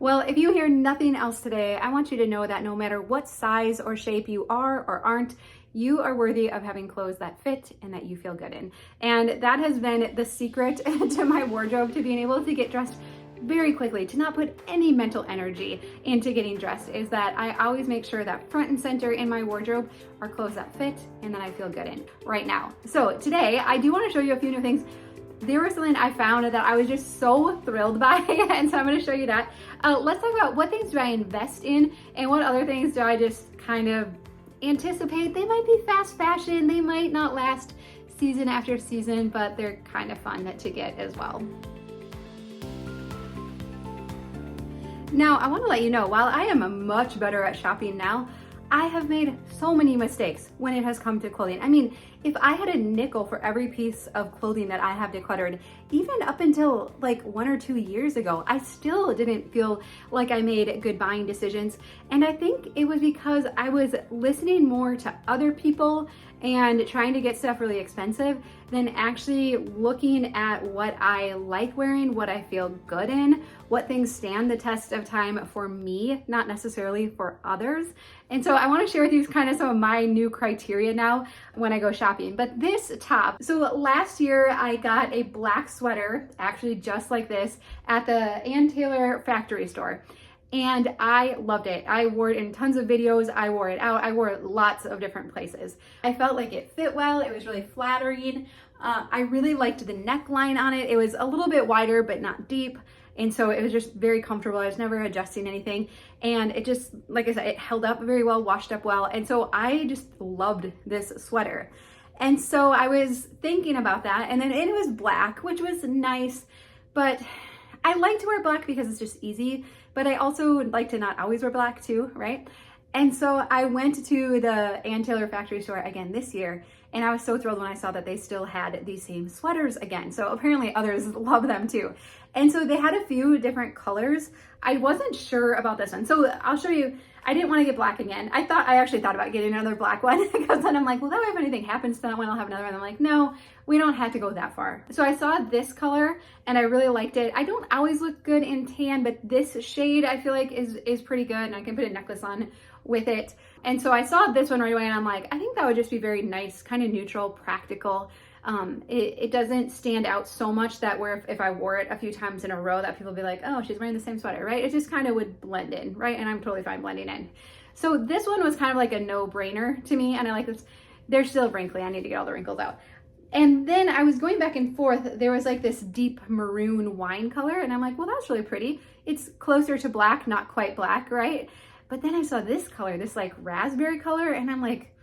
Well, if you hear nothing else today, I want you to know that no matter what size or shape you are or aren't, you are worthy of having clothes that fit and that you feel good in. And that has been the secret to my wardrobe, to being able to get dressed very quickly, to not put any mental energy into getting dressed, is that I always make sure that front and center in my wardrobe are clothes that fit and that I feel good in right now. So today I do want to show you a few new things. There was something I found that I was just so thrilled by, and so I'm going to show you that. Let's talk about what things do I invest in and what other things do I just kind of anticipate. They might be fast fashion, they might not last season after season, but they're kind of fun to get as well. Now, I want to let you know, while I am much better at shopping now, I have made so many mistakes when it has come to clothing. I mean, if I had a nickel for every piece of clothing that I have decluttered, even up until like 1 or 2 years ago, I still didn't feel like I made good buying decisions. And I think it was because I was listening more to other people and trying to get stuff really expensive than actually looking at what I like wearing, what I feel good in, what things stand the test of time for me, not necessarily for others. And so I want to share with you kind of some of my new criteria now when I go shopping. But this top, so last year I got a black sweater, actually just like this, at the Ann Taylor factory store. And I loved it. I wore it in tons of videos. I wore it out. I wore it lots of different places. I felt like it fit well. It was really flattering. I really liked the neckline on it. It was a little bit wider, but not deep. And so it was just very comfortable. I was never adjusting anything. And it just, like I said, it held up very well, washed up well. And so I just loved this sweater. And so I was thinking about that. And then it was black, which was nice, but I like to wear black because it's just easy, but I also like to not always wear black too, right? And so I went to the Ann Taylor factory store again this year, and I was so thrilled when I saw that they still had these same sweaters again. So apparently others love them too. And so they had a few different colors. I wasn't sure about this one. So I'll show you. I didn't want to get black again. I actually thought about getting another black one because then I'm like, well, that way if anything happens to that one, I'll have another one. I'm like, no, we don't have to go that far. So I saw this color and I really liked it. I don't always look good in tan, but this shade I feel like is pretty good, and I can put a necklace on with it. And so I saw this one right away and I'm like, I think that would just be very nice, kind of neutral, practical. It doesn't stand out so much that where if I wore it a few times in a row that people would be like, oh, she's wearing the same sweater, right? It just kind of would blend in, right? And I'm totally fine blending in. So this one was kind of like a no-brainer to me, and I like this. They're still wrinkly. I need to get all the wrinkles out. And then I was going back and forth. There was like this deep maroon wine color, and I'm like, well, that's really pretty. It's closer to black, not quite black, right? But then I saw this color, this like raspberry color, and I'm like,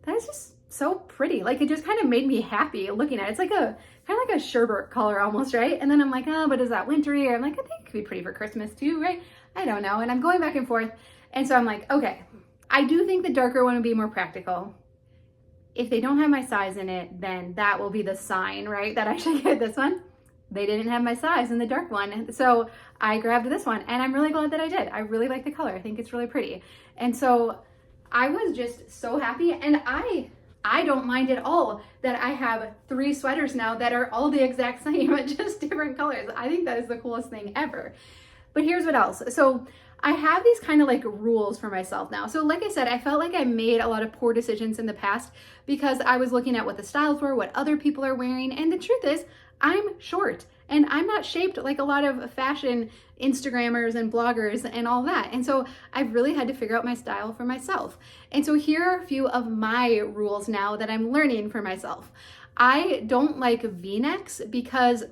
that is just so pretty. Like, it just kind of made me happy looking at it. It's like a kind of like a sherbet color almost, right? And then I'm like, oh, but is that wintry? Or I'm like, I think it could be pretty for Christmas too, right? I don't know. And I'm going back and forth. And so I'm like, okay, I do think the darker one would be more practical. If they don't have my size in it, then that will be the sign, right, that I should get this one. They didn't have my size in the dark one. So I grabbed this one, and I'm really glad that I did. I really like the color. I think it's really pretty. And so I was just so happy, and I don't mind at all that I have 3 sweaters now that are all the exact same, just different colors. I think that is the coolest thing ever. But here's what else. So I have these kind of like rules for myself now. So like I said, I felt like I made a lot of poor decisions in the past because I was looking at what the styles were, what other people are wearing. And the truth is, I'm short and I'm not shaped like a lot of fashion Instagrammers and bloggers and all that. And so I've really had to figure out my style for myself. And so here are a few of my rules now that I'm learning for myself. I don't like V-necks because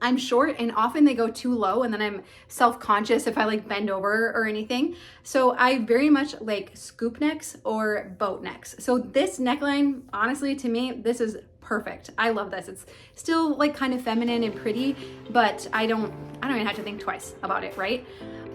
I'm short and often they go too low, and then I'm self-conscious if I like bend over or anything. So I very much like scoop necks or boat necks. So this neckline, honestly, to me, this is perfect. I love this. It's still like kind of feminine and pretty, but I don't even have to think twice about it, right?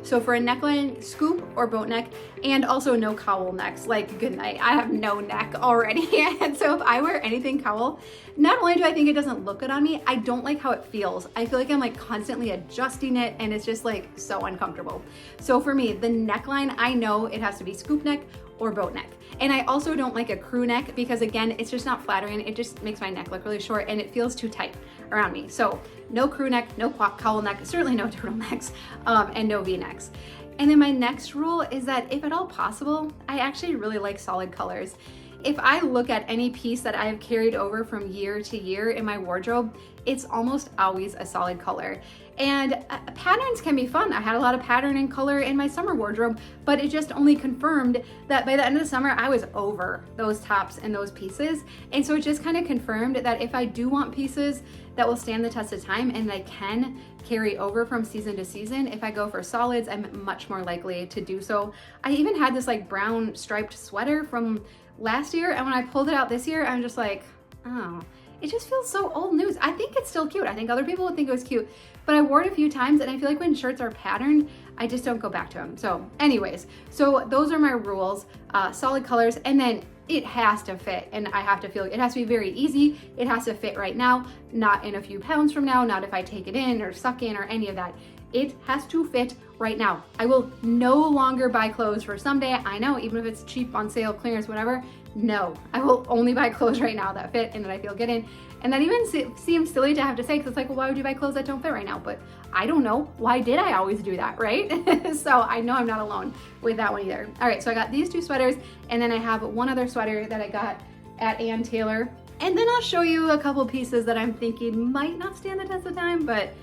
So for a neckline, scoop or boat neck, and also no cowl necks, like good night. I have no neck already. And so if I wear anything cowl, not only do I think it doesn't look good on me, I don't like how it feels. I feel like I'm like constantly adjusting it, and it's just like so uncomfortable. So for me, the neckline, I know it has to be scoop neck or boat neck. And I also don't like a crew neck because again, it's just not flattering. It just makes my neck look really short and it feels too tight around me. So no crew neck, no cowl neck, certainly no turtlenecks, and no V-necks. And then my next rule is that if at all possible, I actually really like solid colors. If I look at any piece that I've carried over from year to year in my wardrobe, it's almost always a solid color. And patterns can be fun. I had a lot of pattern and color in my summer wardrobe, but it just only confirmed that by the end of the summer, I was over those tops and those pieces. And so it just kind of confirmed that if I do want pieces that will stand the test of time and I can carry over from season to season, if I go for solids, I'm much more likely to do so. I even had this like brown striped sweater from last year, and when I pulled it out this year, I'm just like, oh, it just feels so old news. I think it's still cute. I think other people would think it was cute, but I wore it a few times and I feel like when shirts are patterned, I just don't go back to them. So anyways, so those are my rules, solid colors, and then it has to fit and I have to feel, it has to be very easy. It has to fit right now, not in a few pounds from now, not if I take it in or suck in or any of that. It has to fit right now. I will no longer buy clothes for someday. I know, even if it's cheap, on sale, clearance, whatever. No, I will only buy clothes right now that fit and that I feel good in. And that even seems silly to have to say, because it's like, well, why would you buy clothes that don't fit right now? But I don't know. Why did I always do that, right? So I know I'm not alone with that one either. All right, so I got these two sweaters, and then I have one other sweater that I got at Ann Taylor. And then I'll show you a couple pieces that I'm thinking might not stand the test of time, but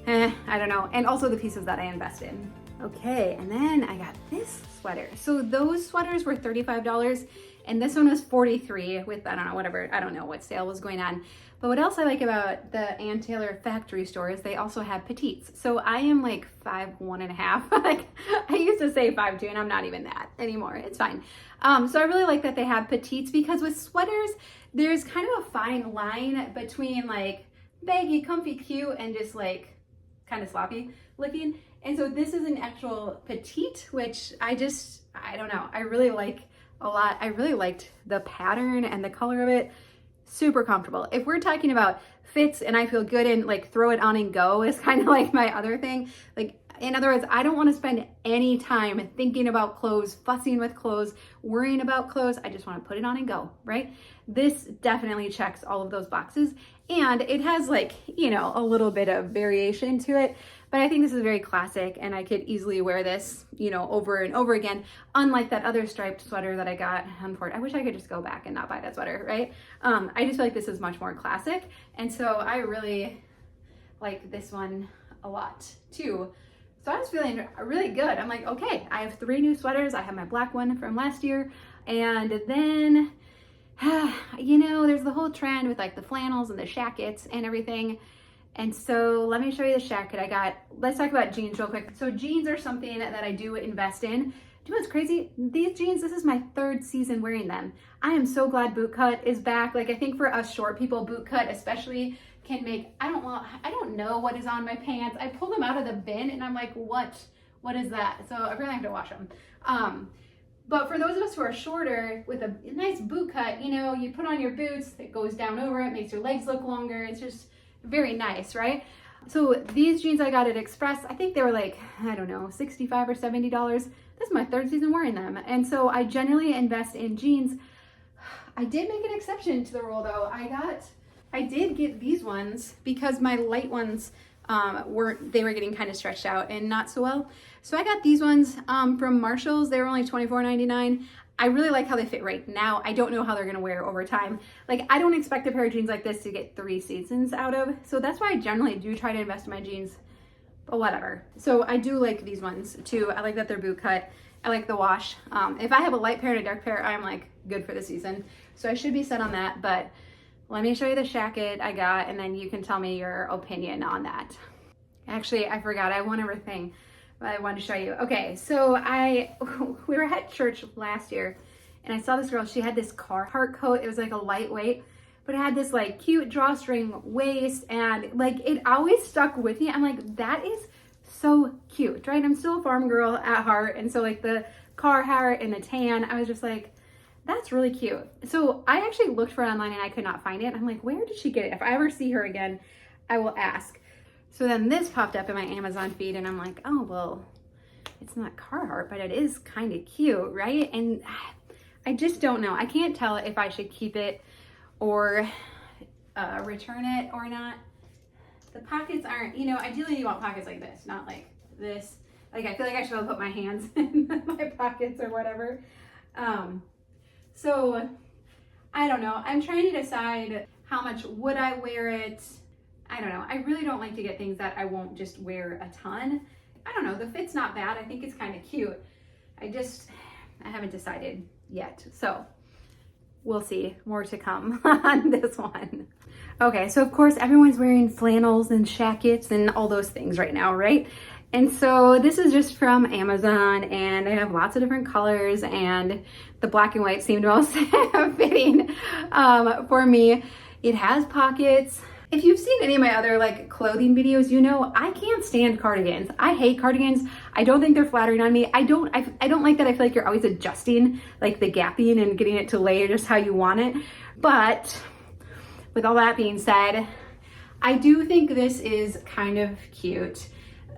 I don't know. And also the pieces that I invest in. Okay, and then I got this sweater. So those sweaters were $35 and this one was $43 with, I don't know, whatever, I don't know what sale was going on. But what else I like about the Ann Taylor factory store is they also have petites. So I am like 5'1.5". Like I used to say 5'2", and I'm not even that anymore. It's fine. So I really like that they have petites, because with sweaters, there's kind of a fine line between like baggy, comfy, cute, and just like kind of sloppy looking. And so this is an actual petite, which I don't know, I really like a lot. I really liked the pattern and the color of it. Super comfortable. If we're talking about fits and I feel good and like throw it on and go is kind of like my other thing. Like, in other words, I don't want to spend any time thinking about clothes, fussing with clothes, worrying about clothes. I just want to put it on and go, right? This definitely checks all of those boxes. And it has like, you know, a little bit of variation to it, but I think this is very classic and I could easily wear this, you know, over and over again, unlike that other striped sweater that I got on Ford. I wish I could just go back and not buy that sweater, right? I just feel like this is much more classic. And so I really like this one a lot too. So I was feeling really good. I'm like, okay, I have 3 new sweaters. I have my black one from last year. And then, you know, there's the whole trend with like the flannels and the shackets and everything. And so let me show you the shacket I got. Let's talk about jeans real quick. So jeans are something that I do invest in. Do you know what's crazy? These jeans, this is my 3rd season wearing them. I am so glad boot cut is back. Like I think for us short people, boot cut especially can make, I don't know what is on my pants. I pull them out of the bin and I'm like, what is that? So I really have to wash them. But for those of us who are shorter with a nice boot cut, you know, you put on your boots, it goes down over it, makes your legs look longer. It's just very nice, right? So these jeans I got at Express, I think they were like, I don't know, $65 or $70. This is my 3rd season wearing them. And so I generally invest in jeans. I did make an exception to the rule though. I did get these ones because my light ones were getting kind of stretched out and not so well. So I got these ones from Marshall's. They were only $24.99. I really like how they fit right now. I don't know how they're gonna wear over time. Like I don't expect a pair of jeans like this to get 3 seasons out of. So that's why I generally do try to invest in my jeans, but whatever. So I do like these ones too. I like that they're boot cut. I like the wash. If I have a light pair and a dark pair, I'm like good for the season. So I should be set on that, but let me show you the shacket I got and then you can tell me your opinion on that. Actually, I forgot, I have one other thing I wanted to show you. Okay, so we were at church last year and I saw this girl, she had this Carhartt coat. It was like a lightweight, but it had this like cute drawstring waist and like it always stuck with me. I'm like, that is so cute, right? I'm still a farm girl at heart. And so like the Carhartt and the tan, I was just like, that's really cute. So I actually looked for it online and I could not find it. I'm like, where did she get it? If I ever see her again, I will ask. So then this popped up in my Amazon feed and I'm like, oh, well, it's not Carhartt, but it is kind of cute, right? And I just don't know. I can't tell if I should keep it or return it or not. The pockets aren't, you know, ideally you want pockets like this, not like this. Like I feel like I should have put my hands in my pockets or whatever. So I don't know. I'm trying to decide how much would I wear it. I don't know. I really don't like to get things that I won't just wear a ton. I don't know. The fit's not bad. I think it's kind of cute. I haven't decided yet. So we'll see. More to come on this one. Okay, so of course everyone's wearing flannels and jackets and all those things right now, right? And so this is just from Amazon, and they have lots of different colors, and the black and white seemed most fitting for me. It has pockets. If you've seen any of my other like clothing videos, you know I can't stand cardigans. I hate cardigans. I don't think they're flattering on me. I don't like that. I feel like you're always adjusting like the gapping and getting it to lay just how you want it. But with all that being said, I do think this is kind of cute.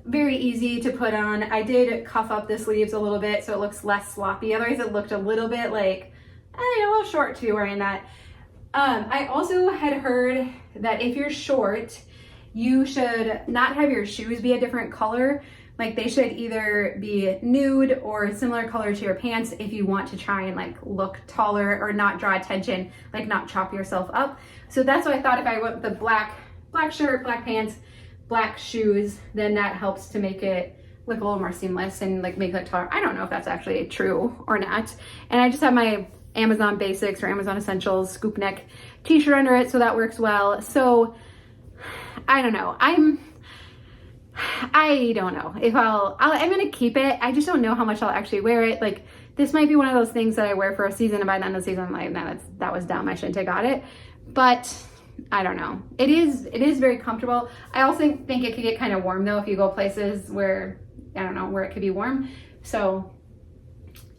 Very easy to put on. I did cuff up the sleeves a little bit so it looks less sloppy. Otherwise it looked a little bit like, a little short too wearing that. I also had heard that if you're short, you should not have your shoes be a different color. Like they should either be nude or similar color to your pants if you want to try and like look taller or not draw attention, like not chop yourself up. So that's what I thought. If I went with the black shirt, black pants, black shoes, then that helps to make it look a little more seamless and like make it look taller. I don't know if that's actually true or not. And I just have my Amazon Basics or Amazon Essentials scoop neck t-shirt under it, so that works well. So I don't know. I don't know if I'm gonna keep it. I just don't know how much I'll actually wear it. Like this might be one of those things that I wear for a season, and by the end of the season I'm like, man, that was dumb. I shouldn't have got it. But I don't know. It is very comfortable. I also think it could get kind of warm though if you go places where, I don't know, where it could be warm. So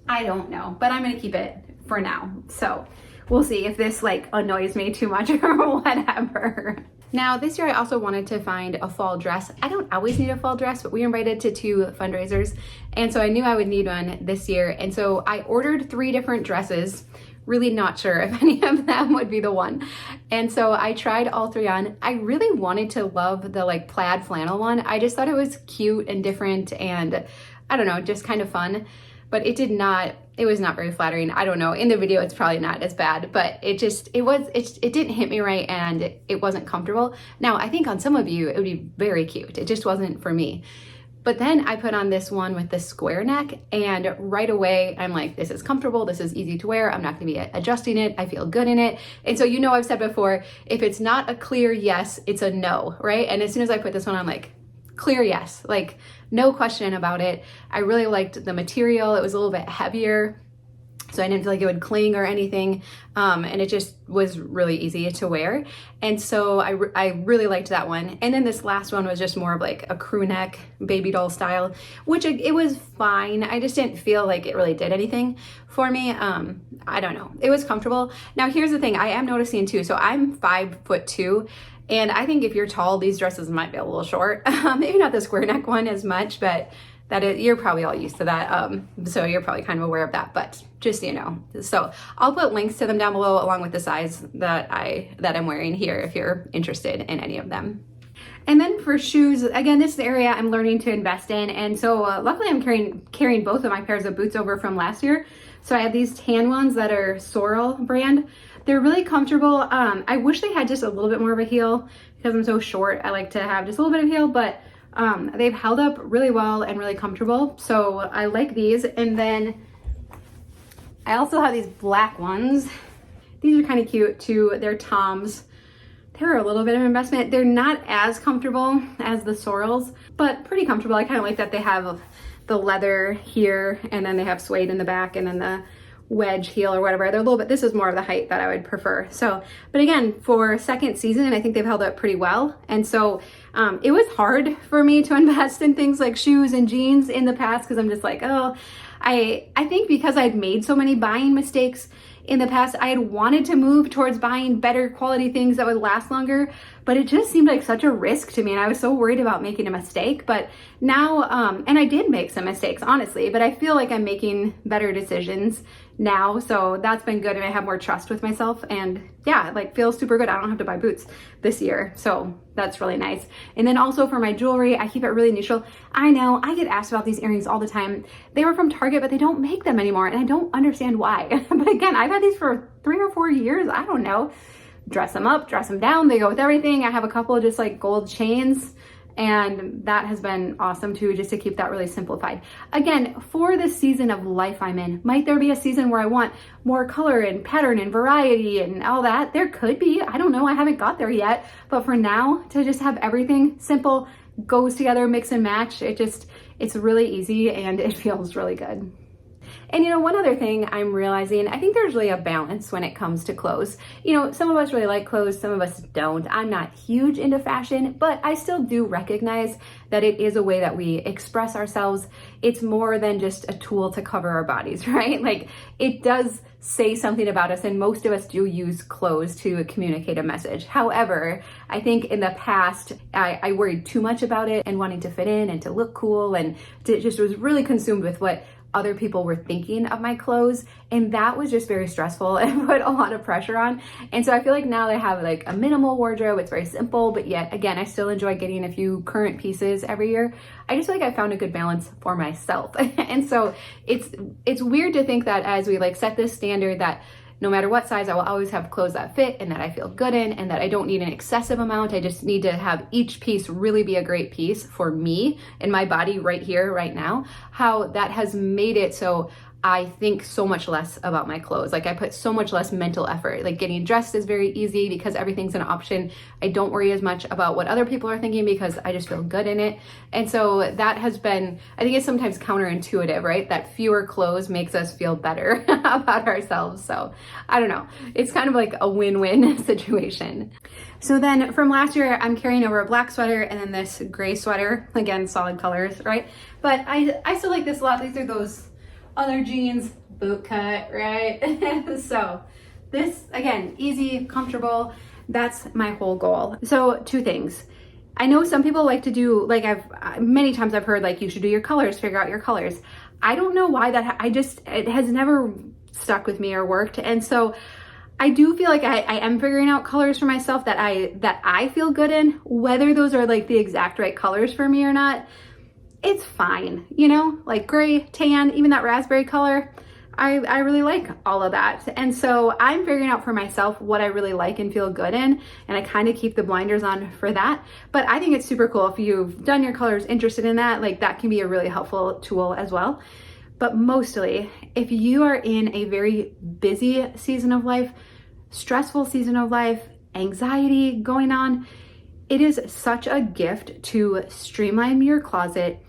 I don't know, but I'm gonna keep it for now. So we'll see if this like annoys me too much or whatever. Now this year I also wanted to find a fall dress. I don't always need a fall dress, but we were invited to 2 fundraisers, and so I knew I would need one this year. And so I ordered 3 different dresses, really not sure if any of them would be the one. And so I tried all 3 on. I really wanted to love the like plaid flannel one. I just thought it was cute and different and I don't know, just kind of fun. But it was not very flattering. I don't know. In the video, it's probably not as bad, but it didn't hit me right and it wasn't comfortable. Now, I think on some of you, it would be very cute. It just wasn't for me. But then I put on this one with the square neck, and right away, I'm like, this is comfortable. This is easy to wear. I'm not gonna be adjusting it. I feel good in it. And so, you know, I've said before, if it's not a clear yes, it's a no, right? And as soon as I put this one on, I'm like, clear yes, like no question about it. I really liked the material. It was a little bit heavier, so I didn't feel like it would cling or anything. And it just was really easy to wear. And so I really liked that one. And then this last one was just more of like a crew neck, baby doll style, which it was fine. I just didn't feel like it really did anything for me. I don't know. It was comfortable. Now here's the thing I am noticing too. So I'm 5'2". And I think if you're tall, these dresses might be a little short. Maybe not the square neck one as much, but you're probably all used to that. So you're probably kind of aware of that, but just so you know. So I'll put links to them down below along with the size that I'm wearing here if you're interested in any of them. And then for shoes, again, this is the area I'm learning to invest in. And so luckily I'm carrying both of my pairs of boots over from last year. So I have these tan ones that are Sorrel brand. They're really comfortable. I wish they had just a little bit more of a heel because I'm so short. I like to have just a little bit of heel, but they've held up really well and really comfortable. So I like these. And then I also have these black ones. These are kind of cute too. They're Toms. They're a little bit of an investment. They're not as comfortable as the Sorrels, but pretty comfortable. I kind of like that they have the leather here and then they have suede in the back and then the wedge heel or whatever. They're a little bit, this is more of the height that I would prefer. So, but again, for second season, I think they've held up pretty well. And so it was hard for me to invest in things like shoes and jeans in the past because I'm just like, oh, I think because I'd made so many buying mistakes in the past, I had wanted to move towards buying better quality things that would last longer. but it just seemed like such a risk to me. And I was so worried about making a mistake. But now, and I did make some mistakes, honestly, but I feel like I'm making better decisions now. So that's been good. And I have more trust with myself, and yeah, like feels super good. I don't have to buy boots this year. So that's really nice. And then also for my jewelry, I keep it really neutral. I know I get asked about these earrings all the time. They were from Target, but they don't make them anymore. And I don't understand why. But again, I've had these for 3 or 4 years. I don't know. Dress them up, dress them down. They go with everything. I have a couple of just like gold chains, and that has been awesome too, just to keep that really simplified. Again, for the season of life I'm in, might there be a season where I want more color and pattern and variety and all that? There could be. I don't know. I haven't got there yet. But for now, to just have everything simple, goes together, mix and match, it's really easy and it feels really good. And you know, one other thing I'm realizing, I think there's really a balance when it comes to clothes. You know, some of us really like clothes, some of us don't. I'm not huge into fashion, but I still do recognize that it is a way that we express ourselves. It's more than just a tool to cover our bodies, right? Like it does say something about us, and most of us do use clothes to communicate a message. However, I think in the past, I worried too much about it and wanting to fit in and to look cool, and just was really consumed with what other people were thinking of my clothes, and that was just very stressful and put a lot of pressure on. And so I feel like now that I have like a minimal wardrobe, it's very simple, but yet again, I still enjoy getting a few current pieces every year. I just feel like I found a good balance for myself. And so it's weird to think that as we like set this standard that no matter what size, I will always have clothes that fit and that I feel good in, and that I don't need an excessive amount. I just need to have each piece really be a great piece for me and my body right here, right now. How that has made it so I think so much less about my clothes. Like I put so much less mental effort. Like getting dressed is very easy because everything's an option. I don't worry as much about what other people are thinking because I just feel good in it. And so that has been, I think it's sometimes counterintuitive, right? That fewer clothes makes us feel better about ourselves. So I don't know. It's kind of like a win-win situation. So then from last year, I'm carrying over a black sweater and then this gray sweater, again, solid colors, right? But I still like this a lot. These are those other jeans, boot cut, right? So this, again, easy, comfortable. That's my whole goal. So 2 things. I know some people like to do, like many times I've heard like you should do your colors, figure out your colors. I don't know why that, it has never stuck with me or worked. And so I do feel like I am figuring out colors for myself that I feel good in, whether those are like the exact right colors for me or not. It's fine, you know, like gray, tan, even that raspberry color. I really like all of that. And so I'm figuring out for myself what I really like and feel good in. And I kind of keep the blinders on for that. But I think it's super cool if you've done your colors, interested in that, like that can be a really helpful tool as well. But mostly, if you are in a very busy season of life, stressful season of life, anxiety going on, it is such a gift to streamline your closet.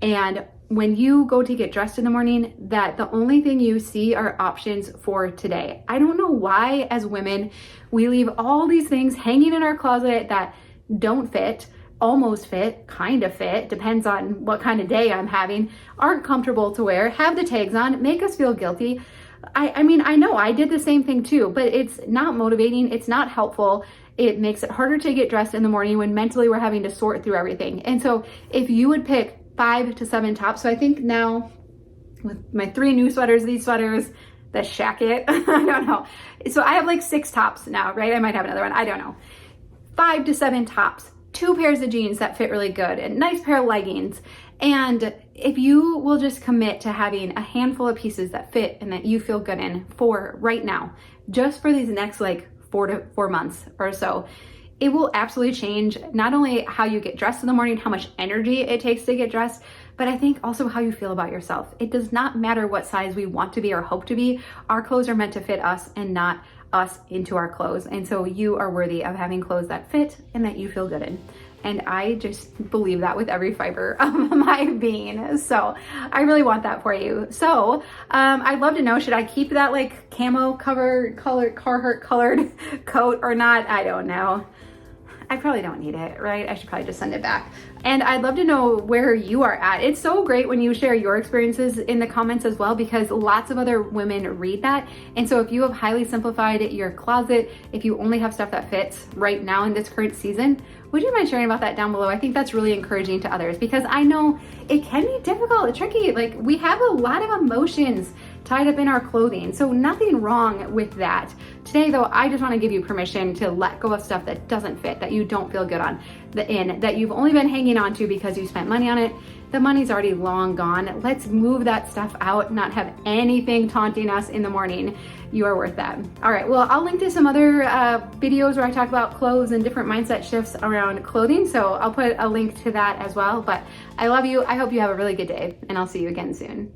And when you go to get dressed in the morning, that the only thing you see are options for today. I don't know why as women, we leave all these things hanging in our closet that don't fit, almost fit, kind of fit, depends on what kind of day I'm having, aren't comfortable to wear, have the tags on, make us feel guilty. I mean, I know I did the same thing too, but it's not motivating, it's not helpful. It makes it harder to get dressed in the morning when mentally we're having to sort through everything. And so if you would pick 5 to 7 tops, so I think now with my 3 new sweaters, these sweaters, the shacket, I don't know. So I have like 6 tops now, right? I might have another one, I don't know. 5 to 7 tops, 2 pairs of jeans that fit really good, and a nice pair of leggings. And if you will just commit to having a handful of pieces that fit and that you feel good in for right now, just for these next like 4 months or so, it will absolutely change not only how you get dressed in the morning, how much energy it takes to get dressed, but I think also how you feel about yourself. It does not matter what size we want to be or hope to be. Our clothes are meant to fit us and not us into our clothes. And so you are worthy of having clothes that fit and that you feel good in. And I just believe that with every fiber of my being. So I really want that for you. So I'd love to know, should I keep that like camo Carhartt colored coat or not? I don't know. I probably don't need it, right? I should probably just send it back. And I'd love to know where you are at. It's so great when you share your experiences in the comments as well, because lots of other women read that. And so if you have highly simplified your closet, if you only have stuff that fits right now in this current season, would you mind sharing about that down below? I think that's really encouraging to others, because I know it can be difficult, tricky. Like, we have a lot of emotions tied up in our clothing, so nothing wrong with that. Today though, I just want to give you permission to let go of stuff that doesn't fit, that you don't feel good on, that you've only been hanging on to because you spent money on it. The money's already long gone. Let's move that stuff out, not have anything taunting us in the morning. You are worth that. All right, well, I'll link to some other videos where I talk about clothes and different mindset shifts around clothing, so I'll put a link to that as well. But I love you. I hope you have a really good day, and I'll see you again soon.